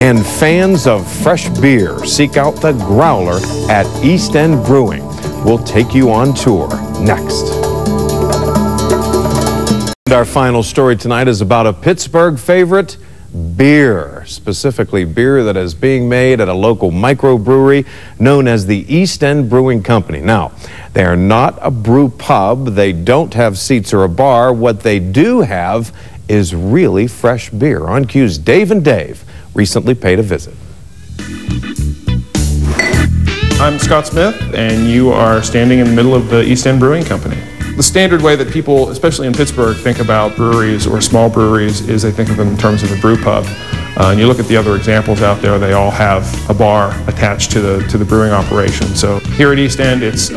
And fans of fresh beer seek out the growler at End Brewing. We'll take you on tour next. And our final story tonight is about a Pittsburgh favorite, beer. Specifically, beer that is being made at a local microbrewery known as the End Brewing Company. Now, they are not a brew pub. They don't have seats or a bar. What they do have is really fresh beer. On Cue's Dave and Dave recently paid a visit. I'm Scott Smith, and you are standing in the middle of the End Brewing Company. The standard way that people, especially in Pittsburgh, think about breweries or small breweries is they think of them in terms of a brew pub. And you look at the other examples out there, they all have a bar attached to the brewing operation. So here at East End, it's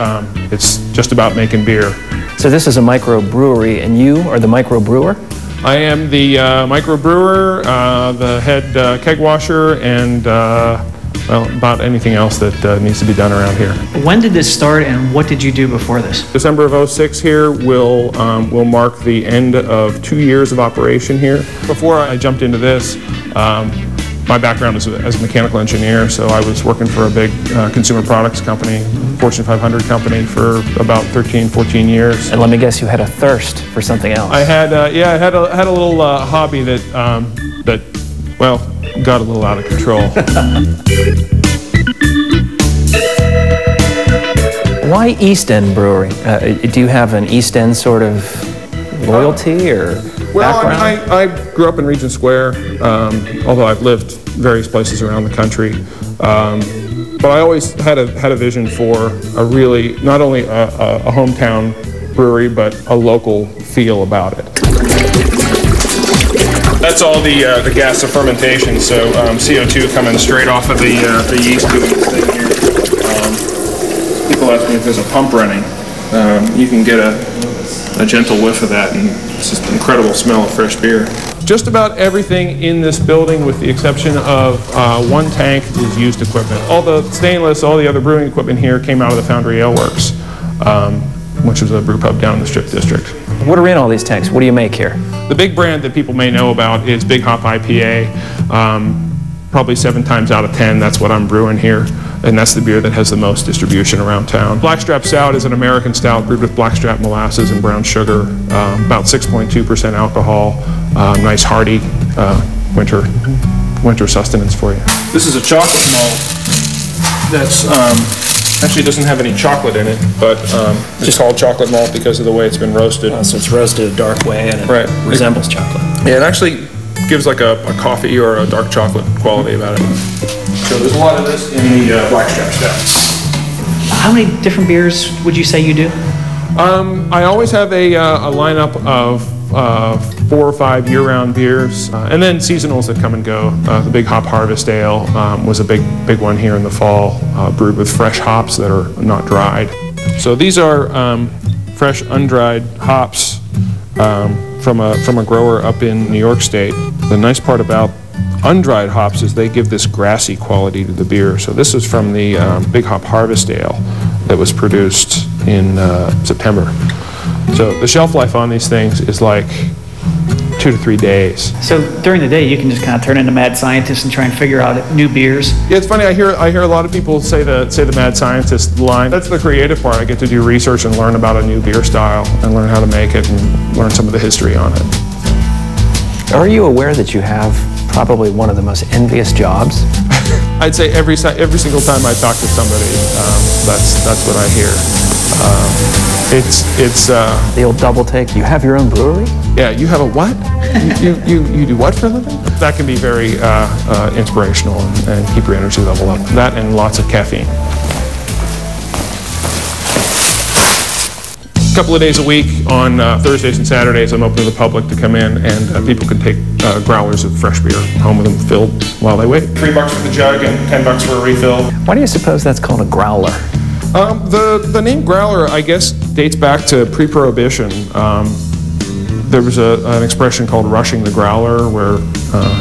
just about making beer. So this is a microbrewery, and you are the microbrewer? I am the microbrewer, the head keg washer, and well, about anything else that needs to be done around here. When did this start, and what did you do before this? December of '06 here will mark the end of 2 years of operation here. Before I jumped into this, my background is as a mechanical engineer, so I was working for a big consumer products company, Fortune 500 company, for about 13, 14 years. And let me guess, you had a thirst for something else. I had, yeah, I had a little hobby that, well, got a little out of control. Why East End Brewery? Do you have an East End sort of loyalty or background? I grew up in Regent Square, although I've lived various places around the country. But I always had a vision for a really, not only a hometown brewery, but a local feel about it. That's all the gas of fermentation, so CO2 coming straight off of the yeast doing this thing here. People ask me if there's a pump running. You can get a gentle whiff of that, and it's just an incredible smell of fresh beer. Just about everything in this building, with the exception of one tank, is used equipment. All the stainless, all the other brewing equipment here came out of the Foundry Ale Works, which is a brew pub down in the Strip District. What are in all these tanks? What do you make here? The big brand that people may know about is Big Hop IPA. Probably 7 times out of 10, that's what I'm brewing here, and that's the beer that has the most distribution around town. Blackstrap Stout is an American stout brewed with blackstrap molasses and brown sugar, about 6.2% alcohol, nice hearty winter sustenance for you. This is a chocolate malt that's actually doesn't have any chocolate in it, but it's just called chocolate malt because of the way it's been roasted. So it's roasted a dark way, and it resembles chocolate. Yeah, it actually gives like a coffee or a dark chocolate quality about it. So there's a lot of this in the Blackstrap Stout. How many different beers would you say you do? I always have a lineup of 4 or 5 year-round beers, and then seasonals that come and go. The Big Hop Harvest Ale was a big one here in the fall, brewed with fresh hops that are not dried. So these are fresh, undried hops from a grower up in New York State. The nice part about undried hops is they give this grassy quality to the beer. So this is from the Big Hop Harvest Ale that was produced in September. So the shelf life on these things is like 2 to 3 days. So during the day, you can just kind of turn into mad scientist and try and figure out new beers. Yeah, it's funny. I hear a lot of people say the mad scientist line. That's the creative part. I get to do research and learn about a new beer style and learn how to make it and learn some of the history on it. Are you aware that you have probably one of the most envious jobs? I'd say every single time I talk to somebody, that's what I hear. It's the old double take. You have your own brewery? Yeah, you have a what? you do what for a living? That can be very inspirational and keep your energy level up. That and lots of caffeine. A couple of days a week on Thursdays and Saturdays, I'm open to the public to come in, and people can take growlers of fresh beer home with them filled while they wait. $3 for the jug and $10 for a refill. Why do you suppose that's called a growler? The name growler, I guess, dates back to pre-prohibition. There was an expression called rushing the growler, where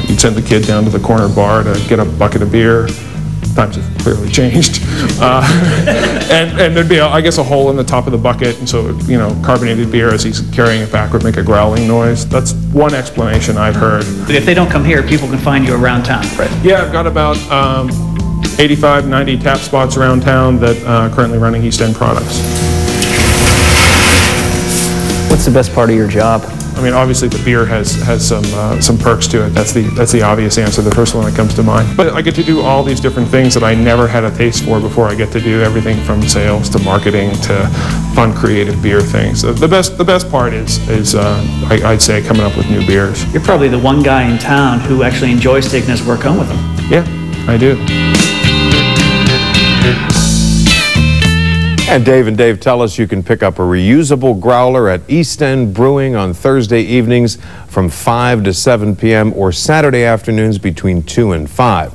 you'd send the kid down to the corner bar to get a bucket of beer, times have clearly changed. And there'd be, I guess, a hole in the top of the bucket, and so, carbonated beer as he's carrying it back would make a growling noise. That's one explanation I've heard. But if they don't come here, people can find you around town, right? Yeah, I've got about 85, 90 tap spots around town that currently running East End products. What's the best part of your job? I mean, obviously the beer has some perks to it. That's the obvious answer, the first one that comes to mind. But I get to do all these different things that I never had a taste for before. I get to do everything from sales to marketing to fun, creative beer things. The best part is I'd say coming up with new beers. You're probably the one guy in town who actually enjoys taking his work home with him. Yeah, I do. And Dave tell us you can pick up a reusable growler at East End Brewing on Thursday evenings from 5 to 7 p.m. or Saturday afternoons between 2 and 5.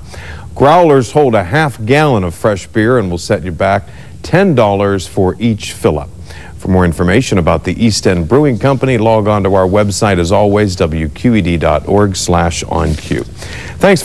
Growlers hold a half gallon of fresh beer and will set you back $10 for each fill-up. For more information about the East End Brewing Company, log on to our website as always, WQED.org/OnCue. Thanks for